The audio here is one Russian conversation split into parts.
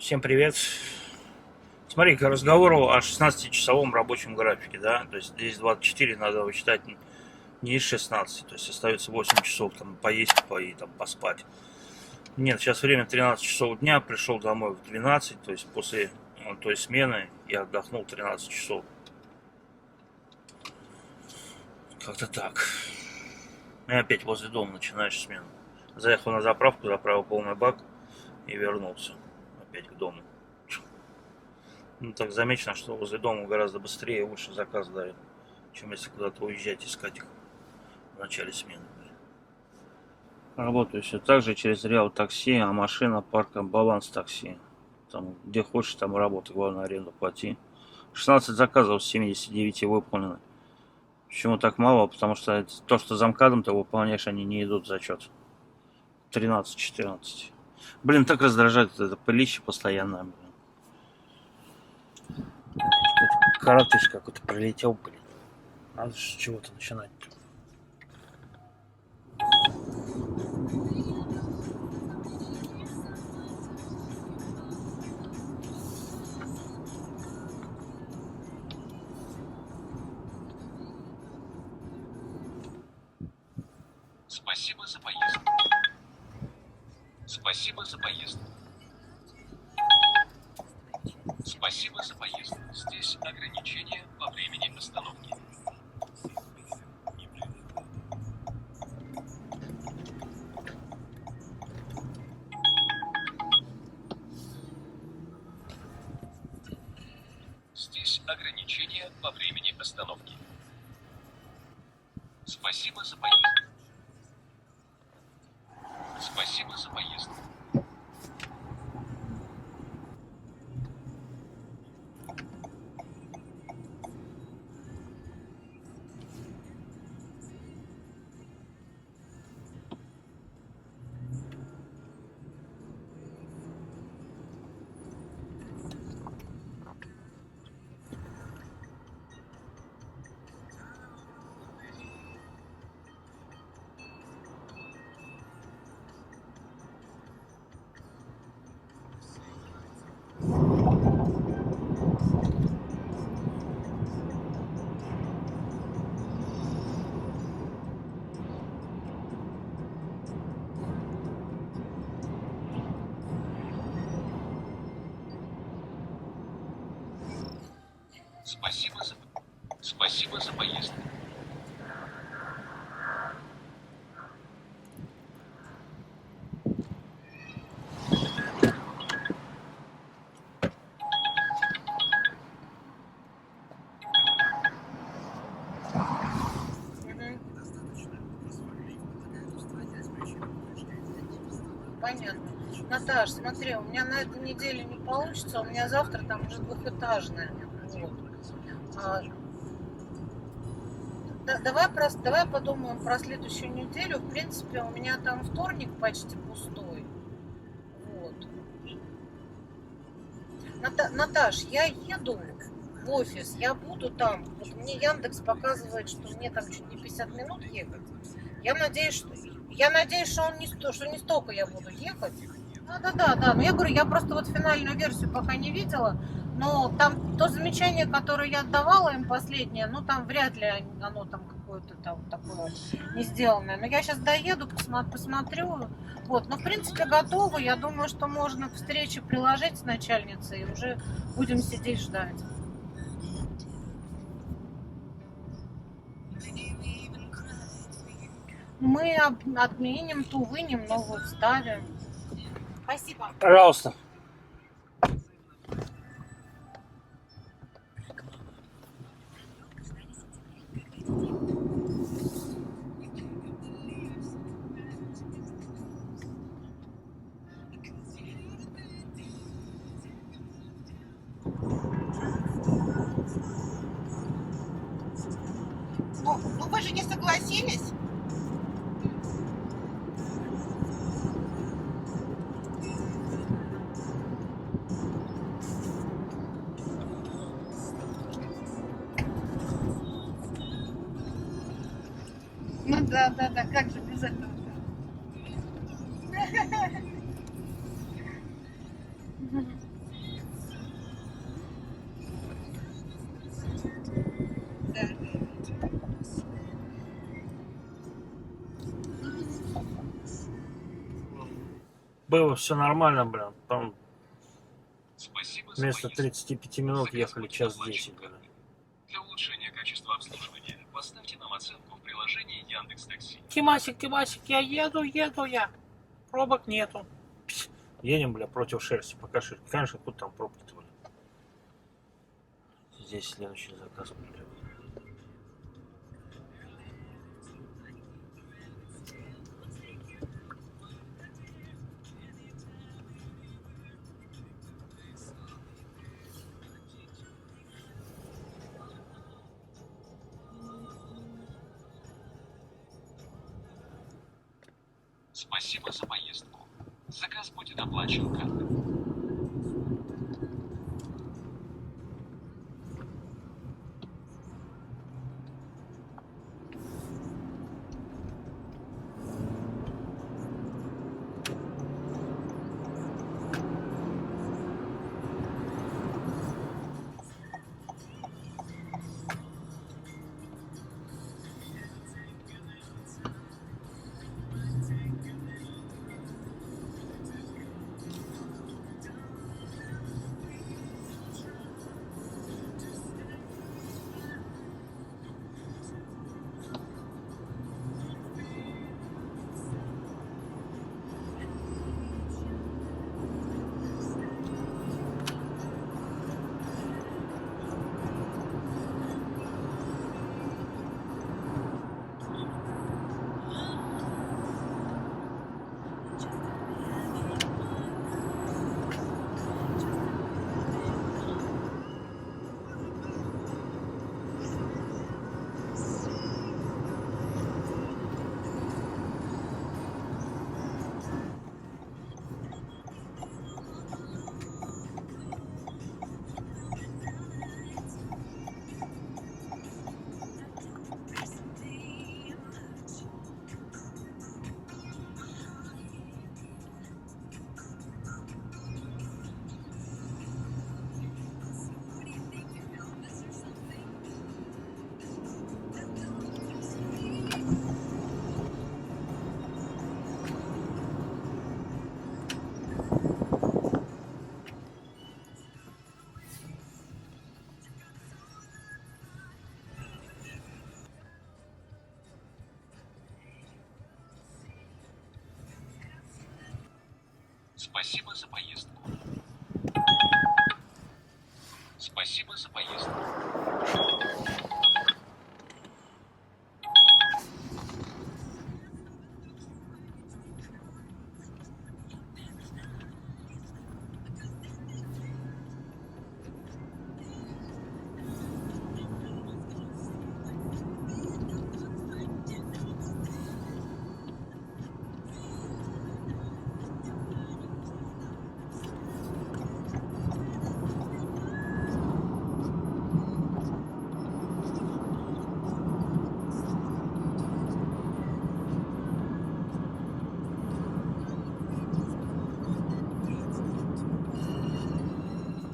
Всем привет. Смотри, к разговору о 16-часовом рабочем графике, да, то есть здесь 24 надо вычитать не из 16, то есть остается 8 часов там поесть и там поспать. Нет, сейчас время 13 часов дня, пришел домой в 12, то есть после той смены я отдохнул 13 часов. Как-то так. И опять возле дома начинаешь смену. Заехал на заправку, заправил полный бак и вернулся опять к дому. Ну, так замечено, что возле дома гораздо быстрее и лучше заказ дают, чем если куда-то уезжать, искать их в начале смены. Работаю все так же через Реал Такси, а машина парка Баланс Такси. Там, где хочешь, там работа, главное аренду плати. 16 заказов с 79 выполнено. Почему так мало? Потому что то, что за МКАДом ты выполняешь, они не идут в зачет. 13-14. Блин, так раздражает это пылище постоянно. Коротыш какой-то прилетел, блин. Надо с чего-то начинать. Спасибо за поездку. Спасибо за поездку. Спасибо за поездку. Здесь ограничение по времени остановки. Здесь ограничение по времени остановки. Спасибо за поездку. Спасибо за поездку. Спасибо за поездку. Понятно. Наташ, смотри, у меня на этой неделе не получится, у меня завтра там уже двухэтажная. Вот. А, давай подумаем про следующую неделю. В принципе, у меня там вторник почти пустой. Вот. Наташ, я еду в офис, я буду там. Вот мне Яндекс показывает, что мне там чуть не 50 минут ехать. Я надеюсь, что что не столько я буду ехать. Да. Но я говорю, я просто вот финальную версию пока не видела. Но там то замечание, которое я отдавала им последнее, ну там вряд ли оно там какое-то там такое не сделанное. Но я сейчас доеду, посмотрю. Вот, но в принципе готово. Я думаю, что можно к встрече приложить с начальницей и уже будем сидеть ждать. Мы отменим ту, вынем, новую вставим. Спасибо. Пожалуйста. Ну вы же не согласились? Ну да, как же без этого? было все нормально, блин. Там Спасибо за вместо поездку. 35 минут Заказ ехали будет час оплачен 10, блин. картой. Для улучшения качества обслуживания поставьте нам оценку в приложении Яндекс.Такси. Тимасик, я еду я. Пробок нету. Едем, бля, против шерсти. Пока шерсть. Конечно, тут там пробки-то, бля. Здесь следующий заказ, бля. Спасибо за поездку. Заказ будет оплачен картой. Спасибо за поездку. Спасибо за поездку.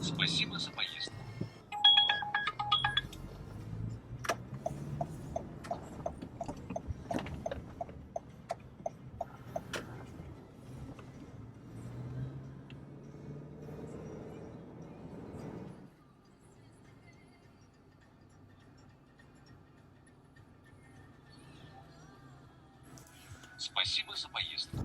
Спасибо за поездку. Спасибо за поездку.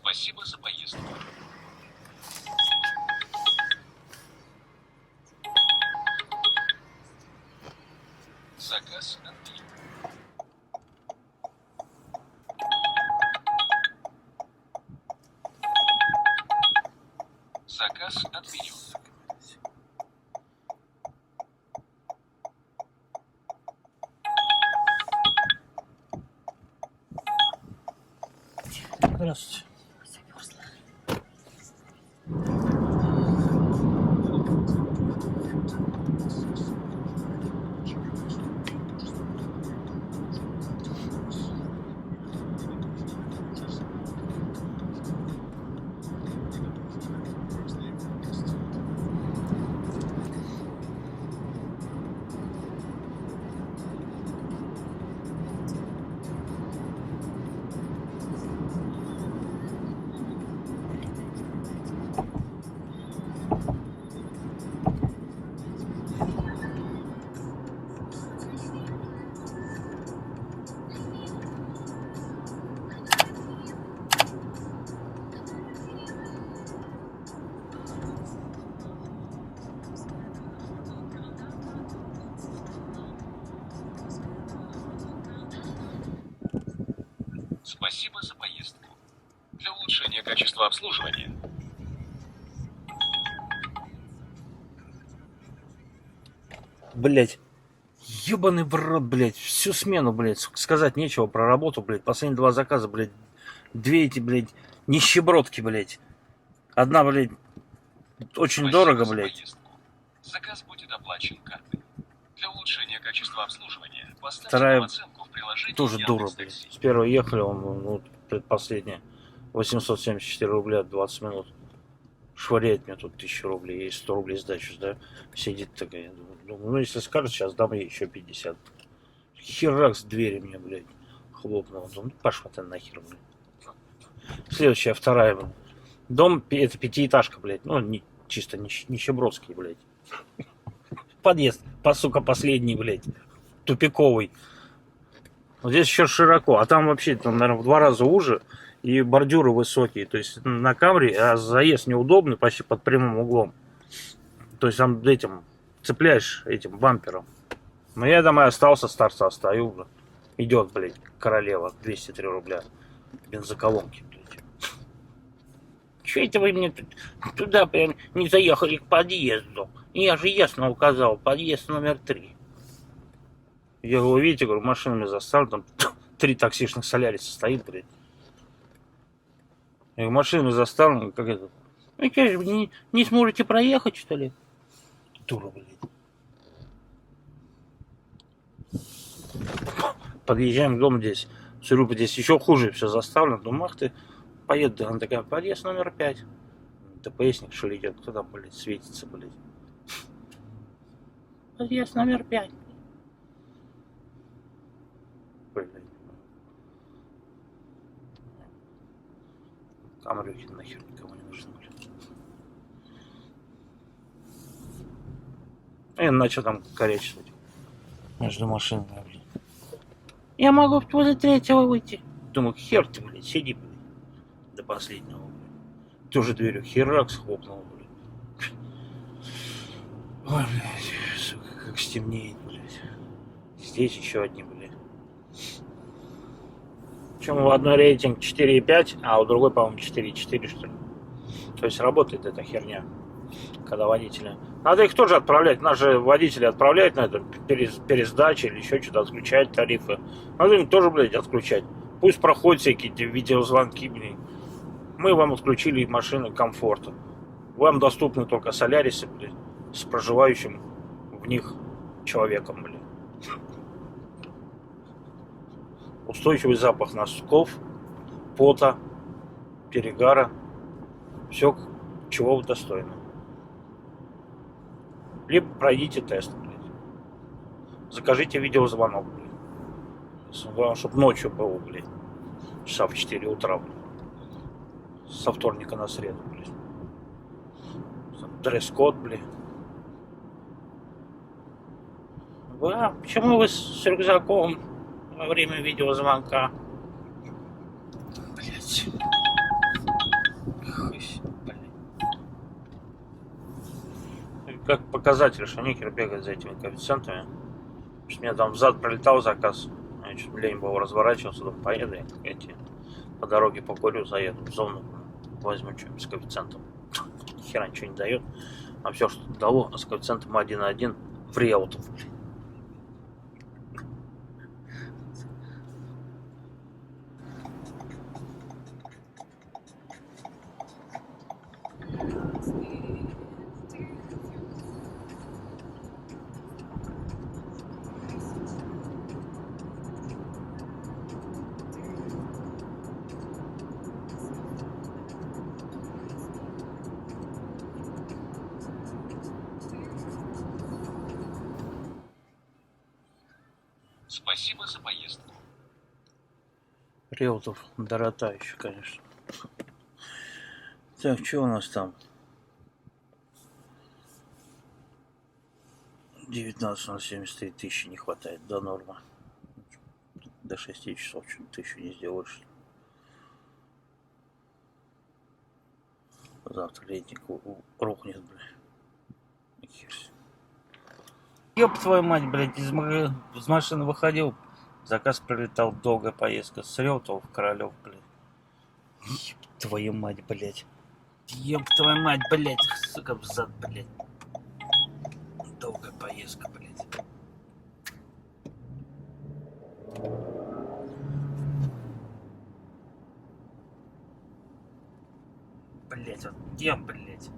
Спасибо за поездку. Заказ отменен. Заказ отменен. Здравствуйте. Спасибо за поездку. Для улучшения качества обслуживания Блять. Ёбаный в рот, блядь. Всю смену, блядь. Сказать нечего про работу, блядь. Последние 2 заказа, блядь. 2 эти, блядь, нищебродки, блядь. Одна, блядь, очень спасибо дорого, за блядь. поездку. Заказ будет оплачен картой. Для улучшения качества обслуживания поставьте Вторая нам оценку в приложении тоже дура, блядь. Яндекс.Такси. С первой ехали, он, ну, предпоследняя. 874 рубля 20 минут. Швыряет мне тут 1000 рублей. И 100 рублей сдачу, да. Сидит такая. Думаю, ну, если скажет, сейчас дам ей еще 50. Херак с двери мне, блядь, хлопнул. Думаю, ну, пошла ты нахер, блядь. Следующая, вторая, блядь. Дом, это 5-этажка, блядь. Ну, не, чисто нищебродский, блядь. Подъезд, сука, последний, блядь. Тупиковый. Вот здесь еще широко. А там вообще, там, наверное, в 2 раза уже. И бордюры высокие. То есть на Камри, а заезд неудобный, почти под прямым углом. То есть там этим цепляешь этим бампером. Но я там и остался, с торца стою уже. Идет, блядь, королева, 203 рубля. Бензоколонки, блядь. Че это вы мне туда прям не заехали к подъезду? Я же ясно указал, подъезд номер 3. Я говорю, видите, говорю, машинами заставлен, там 3 таксишных Соляриса стоит, блядь. Я говорю, машинами заставлен, как это. Ну что же, вы не сможете проехать, что ли? Дура, блядь. Подъезжаем к дому здесь. Смотрю, здесь еще хуже все заставлено. Думаю, ах ты, поеду. Она такая, подъезд номер 5. ТПСник, что ли, идет? Кто там, блядь, светится, блядь? Подъезд номер 5. Блядь. Камрюхи нахер никому не нужны, блядь. И начал там корячить между машинами, блядь. Я могу возле 3-го выйти. Думаю, хер ты, блядь, сиди, блядь, до последнего, блядь. Тоже дверью херак схлопнул, блядь. Ой, блядь, сука, как стемнеет, блядь. Здесь еще одни, блядь. Причем у одной рейтинг 4,5, а у другой, по-моему, 4,4, что ли. То есть работает эта херня, когда водители... Надо их тоже отправлять. Наши водители отправляют на это пересдачи или еще что-то, отключать тарифы. Надо им тоже, блядь, отключать. Пусть проходят всякие видеозвонки, блядь. Мы вам отключили машины комфорта. Вам доступны только Солярисы, блядь, с проживающим в них человеком, блядь. Устойчивый запах носков, пота, перегара. Все, чего вы достойны. Либо пройдите тест, блядь. Закажите видеозвонок, блядь. Главное, чтобы ночью было, блядь. Часа в 4 утра, блядь. Со вторника на среду, блядь. Дресс-код, блядь. Почему вы с рюкзаком во время видеозвонка? Блядь. Как показатель, что нихер бегает за этими коэффициентами. Что у меня там взад пролетал заказ. Я чуть лень было разворачиваться, думаю, поеду я эти по дороге покурю, заеду в зону, возьму что-нибудь с коэффициентом. Хера ничего не дает. А все, что дало, с коэффициентом 1,1 в реутов. спасибо за поездку. Реутов дорота еще, конечно. Так, что у нас там? 19 на 73 тысячи не хватает до нормы. До 6 часов что-то 1000 не сделаешь. Завтра рейтинг рухнет, блядь. Ёб твою мать, блядь, из машины выходил, Заказ прилетал, долгая поездка с Реутова в Королев, блядь. Еб твою мать, блядь. Еб твою мать, блядь. Сука, взад, блядь. Долгая поездка, блядь. Блядь, вот где, блядь?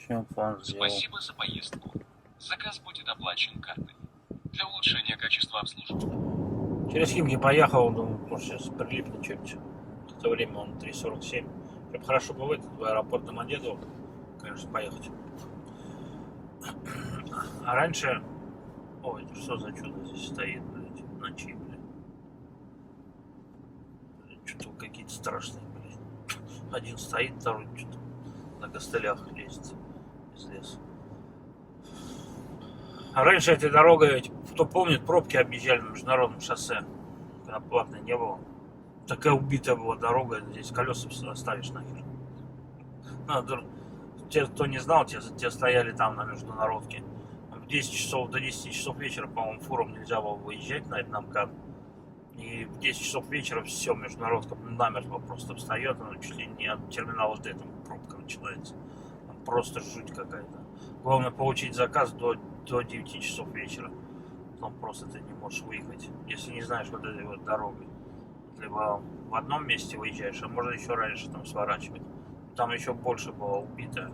Чем фон сделал? Спасибо за поездку. Заказ будет оплачен картой. Для улучшения качества обслуживания. Через Химки поехал, думаю, может сейчас прилипнет что-нибудь. В это время он 3:47. Прям хорошо бы в аэропорт Домодедово, конечно, поехать. А раньше... Ой, это что за чудо здесь стоит, блядь, в ночи, блядь. Что-то какие-то страшные, блядь. Один стоит, второй что-то на костылях лезет из леса. А раньше этой дорогой, кто помнит, пробки объезжали на международном шоссе, когда платной не было. Такая убитая была дорога, здесь колеса оставишь нахер. Те, кто не знал, те стояли там на международке. В 10 часов, до 10 часов вечера, по-моему, фурам нельзя было выезжать на этот МКАД. И в 10 часов вечера все, международка намертво просто встает, она чуть ли не от терминала Д, там пробка начинается. Там просто жуть какая-то. Главное получить заказ до 9 часов вечера. Потом просто ты не можешь выехать, если не знаешь вот этой вот дорогой. Либо в одном месте выезжаешь, а можно еще раньше там сворачивать. Там еще больше было убито.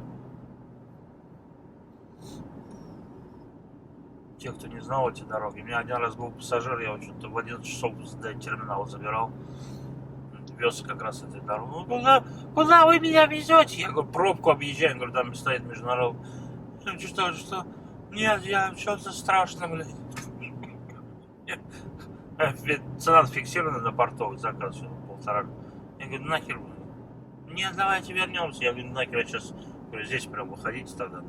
Те, кто не знал эти дороги. У меня один раз был пассажир, я его что-то в 11 часов до терминала забирал. Вез как раз этой дорогой. Ну, куда вы меня везете? Я говорю, пробку объезжаю. Я говорю, там стоит международный. Что? Нет, я что-то страшно, блядь. Цена фиксирована на портовый заказ, 1,5. Я говорю, нахер. Нет, давайте вернемся. Я говорю, нахер, я сейчас говорю, здесь прям выходите тогда.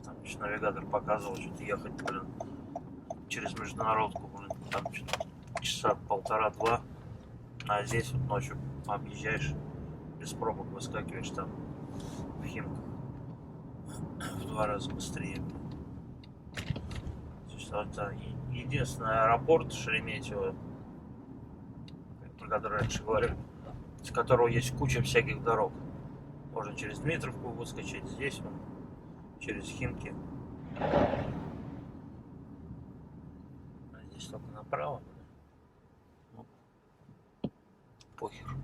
Там еще навигатор показывал, что-то ехать, блин, через международку, блин, там что-то часа 1,5-2. А здесь вот ночью объезжаешь, без пробок выскакиваешь там в Химках. В 2 раза быстрее. Это единственный аэропорт Шереметьево, про который раньше говорили, с которого есть куча всяких дорог. Можно через Дмитровку выскочить, здесь он, через Химки. А здесь только направо. Ну, похер.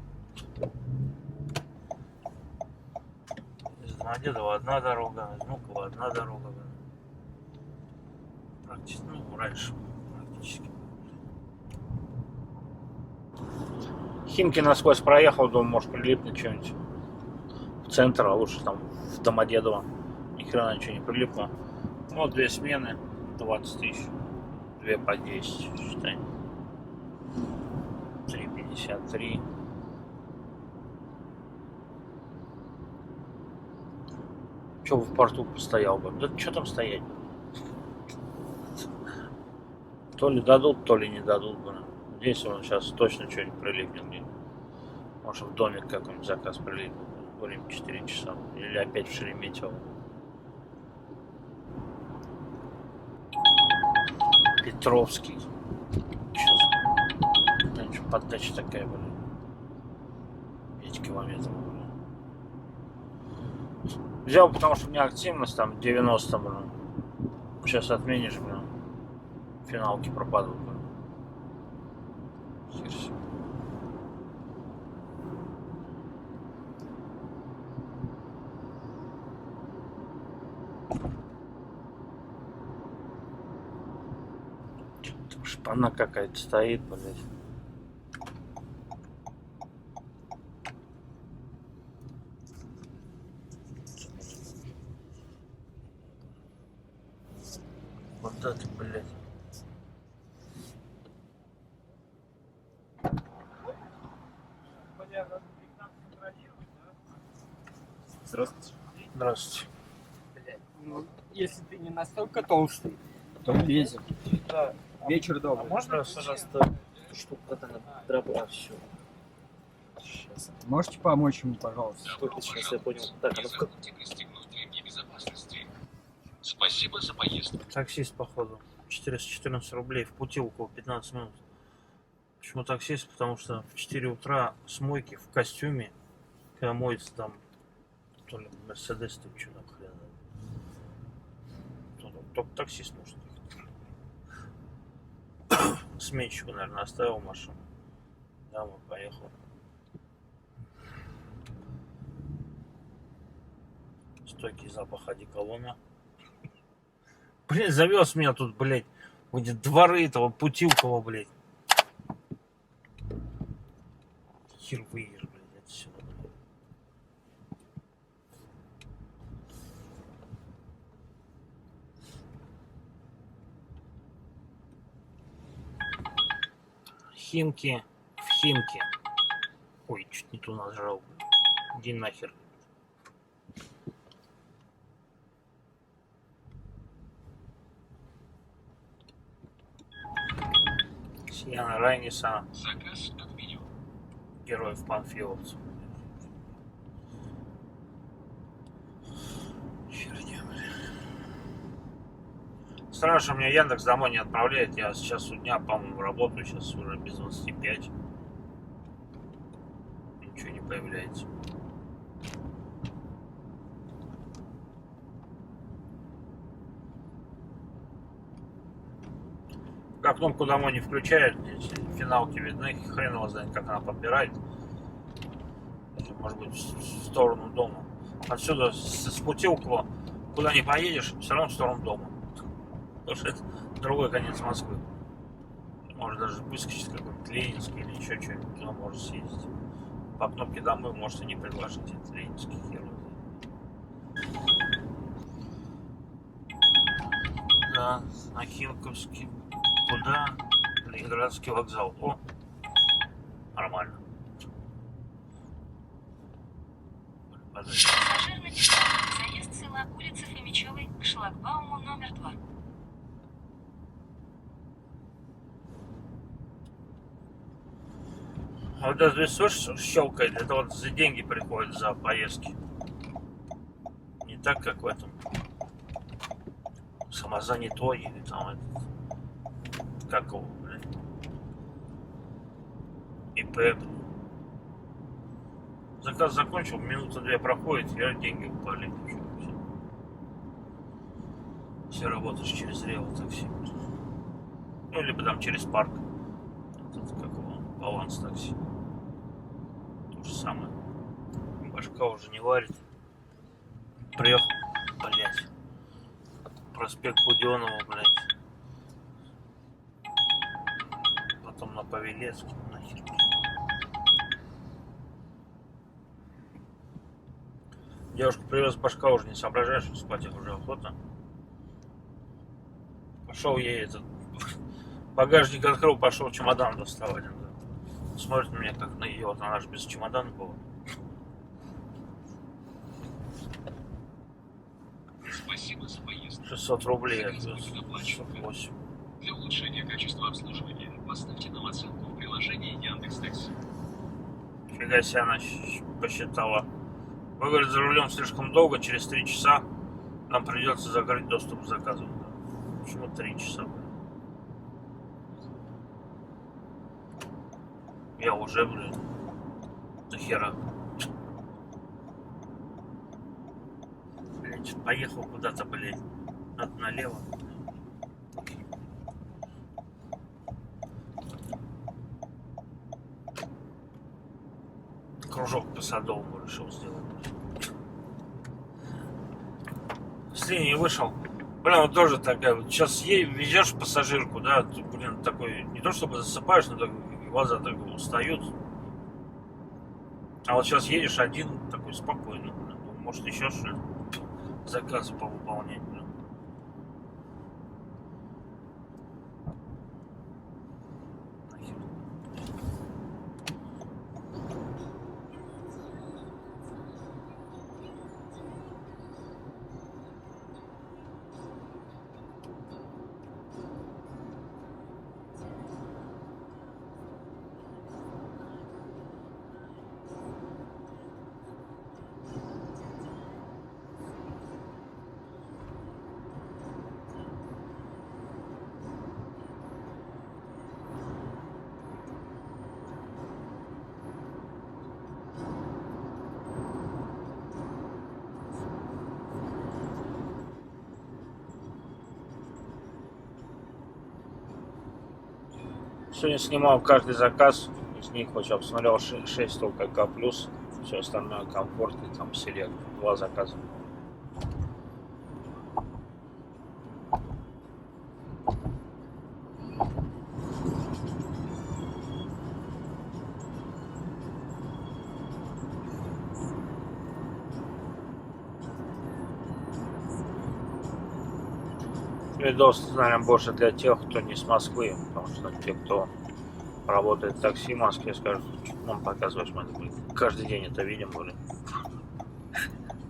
Из Домодедова одна дорога, из Внуково одна дорога. Практически, ну, раньше практически. Химки насквозь проехал, думаю, может прилипнуть что-нибудь в центр, а лучше там в Домодедово. Ни хрена ничего не прилипло. Ну, 2 смены, 20 тысяч. 2 по 10, считай. 3,53. Че бы в порту постоял бы? Да что там стоять? То ли дадут, то ли не дадут. Здесь он сейчас точно что-нибудь прилипнет. Может, в домик какой-нибудь заказ прилипнет. Время 4 часа. Или опять в Шереметьево. Петровский. Что поддача такая, блин. 5 километров, блин. Взял, потому что у меня активность там 90, блин. Сейчас отменишь, блин. Финалки пропадут, блин. Хер себе. Что-то шпана какая-то стоит, блядь. Вот это, блядь. Здравствуйте. Здравствуйте. Блядь, ну, если ты не настолько толстый, то влезем. Вечер добрый. Можно, пожалуйста, эту штуку, которая дробла все? Сейчас. Можете помочь ему, пожалуйста? Только сейчас я понял. Так, а ну в как... Забудьте пристегнуть ремни безопасности. Спасибо за поездку. Таксист, походу. 414 рублей в пути около 15 минут. Почему таксист? Потому что в 4 утра с мойки в костюме, когда моется там то ли Мерседес, то ли что там хрен. Только таксист может ехать. Сменщику, наверное, оставил машину. Домой поехал. Стойкий запах одеколона. Блин, завез меня тут, блядь, в эти дворы этого Путилкова, блядь. Хер выедешь, блядь, отсюда, блядь. Химки в Химки. Ой, чуть не ту нажал. Иди нахер. Сияна Райниса, Заказ отменен. героев панфиловцев. Херня, блин. Страшно, меня Яндекс домой не отправляет. Я сейчас у дня, по-моему, работаю. Сейчас уже без 25. Ничего не появляется. Как кнопку домой не включает, здесь финалки видны, хрен его знает, как она подбирает. Может быть, в сторону дома. Отсюда, с Путилкова, куда не поедешь, все равно в сторону дома. Потому что это другой конец Москвы. Может даже выскочить какой-нибудь Ленинский или еще что-нибудь, туда может съездить. По кнопке домой можете не предложить, это Ленинский хер. Да, на Химковский. Куда? Ленинградский вокзал. О, нормально. Подожди. Пассажирный перрон. Заезд села улицы Фомичевой к шлагбауму номер 2. А вот это слышишь, щелкает, это вот за деньги приходят за поездки. Не так, как в этом самозанятой или там этот, как его, блядь, ИП, блядь. Заказ закончил, минута две проходит, я деньги упали. Все работаешь через Реал такси. Ну, либо там через парк. Тут, как его, баланс такси. То же самое. Башка уже не варит. Приехал, блять. Проспект Буденова, блять. Потом на Павелецкий, нахер. Девушка привез, башка уже не соображаешь, спать их уже охота. Пошел ей этот багажник открыл, пошел чемодан доставать. Смотрит на меня как на идиот, она же без чемодана была. Спасибо за поездку. 600 рублей Заказ отвез. будет оплачен. 608. Для улучшения качества обслуживания поставьте нам оценку в приложении Яндекс.Такси. Фига себе она посчитала. Вы, говорит, за рулем слишком долго, через 3 часа нам придется закрыть доступ к заказу. Почему 3 часа? Я уже, блин, до хера. Блять, поехал куда-то, блядь. Надо налево. Кружок по Садовому решил сделать. С линии вышел. Блин, вот тоже такая вот. Сейчас ей везешь пассажирку, да, ты, блин, такой, не то чтобы засыпаешь, но так, глаза так устают. А вот сейчас едешь один, такой спокойный, блин. Может еще что-то заказы повыполнять, блин. Нахер. Сегодня снимал каждый заказ, из них хоть я посмотрел 6 только К+, все остальное комфорт и там селект, 2 заказа. Видос, наверное, больше для тех, кто не с Москвы, потому что те, кто работает в такси в Москве, скажут, что нам показываешь, мы каждый день это видим, блин.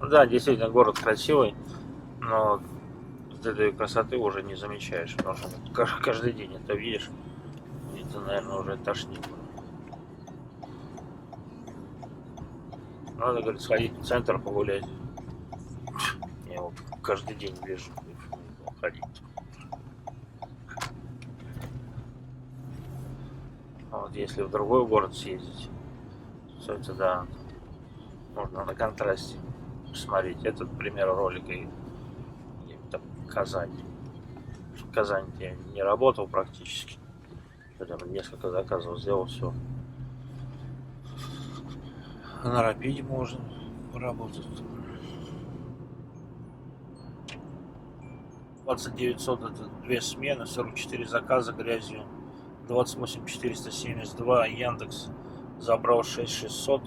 Ну да, действительно, город красивый, но вот этой красоты уже не замечаешь, потому что каждый день это видишь, и это, наверное, уже тошнит. Надо, говорит, сходить в центр погулять. Я вот каждый день вижу, ходить. А вот если в другой город съездить, то это да, можно на контрасте посмотреть. Этот, к примеру, ролика и там Казань. В Казани я не работал практически. Хотя бы несколько заказов сделал, все. На Рапиде можно работать. 20900 это 2 смены, 44 заказа грязью, 28472, Яндекс забрал 6600,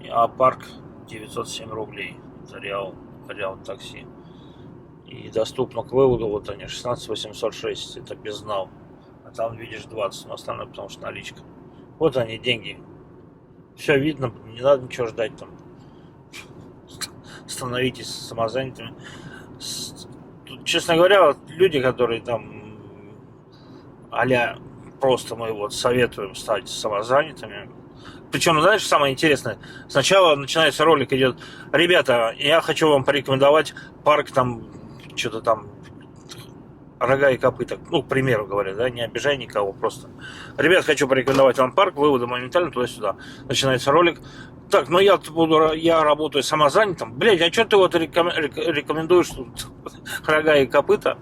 а парк 907 рублей за Реал такси. И доступно к выводу, вот они, 16806, это безнал, а там видишь 20, но остальное потому что наличка. Вот они, деньги, все видно, не надо ничего ждать там. Становитесь самозанятыми. Тут, честно говоря, вот люди, которые там а-ля просто мы вот советуем стать самозанятыми. Причем, знаешь, самое интересное, сначала начинается ролик, идет: ребята, я хочу вам порекомендовать парк там, что-то там, Рога и Копыта, ну, к примеру говоря, да, не обижай никого, просто: ребят, хочу порекомендовать вам парк, выводы моментально туда-сюда. Начинается ролик: так, ну я работаю самозанятым. Блядь, а что ты вот рекомендуешь тут Рога и Копыта,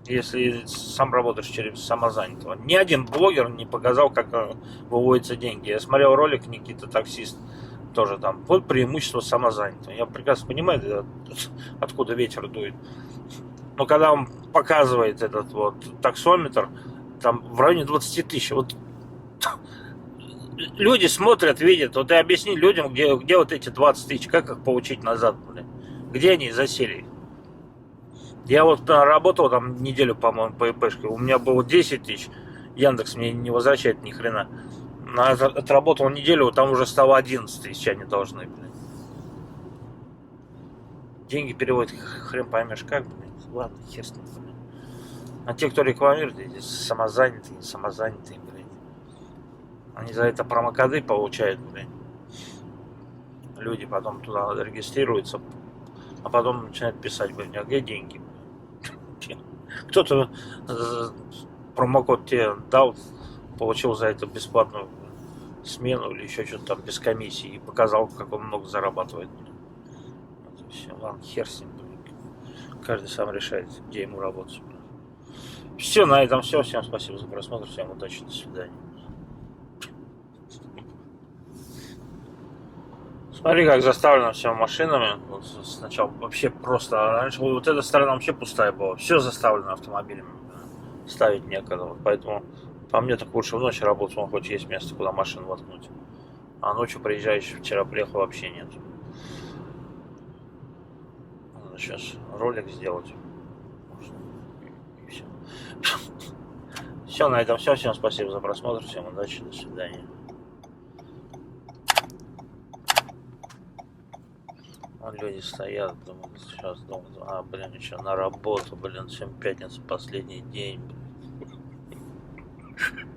если сам работаешь через самозанятого? Ни один блогер не показал, как выводятся деньги. Я смотрел ролик, Никита Таксист, тоже там, вот преимущество самозанятого. Я прекрасно понимаю, откуда ветер дует. Но когда он показывает этот вот таксометр, там в районе 20 тысяч, вот люди смотрят, видят, вот и объясни людям, где вот эти 20 тысяч, как их получить назад, блин? Где они засели? Я вот работал там неделю, по-моему, по ИПшке, у меня было 10 тысяч, Яндекс мне не возвращает ни хрена. Отработал неделю, там уже стало 11 тысяч, они должны, блин. Деньги переводят, хрен поймешь как, блин. Ладно, хер с ним, блин. А те, кто рекламирует, эти самозанятые, не самозанятые, блин, они за это промокоды получают, блин. Люди потом туда регистрируются, а потом начинают писать, блин, а где деньги? Кто-то промокод тебе дал, получил за это бесплатную смену или еще что-то там без комиссии и показал, как он много зарабатывает. Вот все. Ладно, хер с ним. Каждый сам решает, где ему работать. Все, на этом все. Всем спасибо за просмотр, всем удачи, до свидания. Смотри, как заставлено все машинами. Вот сначала вообще просто. Раньше вот эта сторона вообще пустая была. Все заставлено автомобилями. Ставить некогда. Вот поэтому по мне так лучше в ночь работать, вон хоть есть место, куда машину воткнуть. А ночью приезжаешь, вчера приехал, вообще нет. Надо сейчас ролик сделать. И все. Все, на этом все. Всем спасибо за просмотр. Всем удачи, до свидания. Вон люди стоят, думают, сейчас думают: а, блин, еще на работу, блин, сегодня пятница, последний день, блин.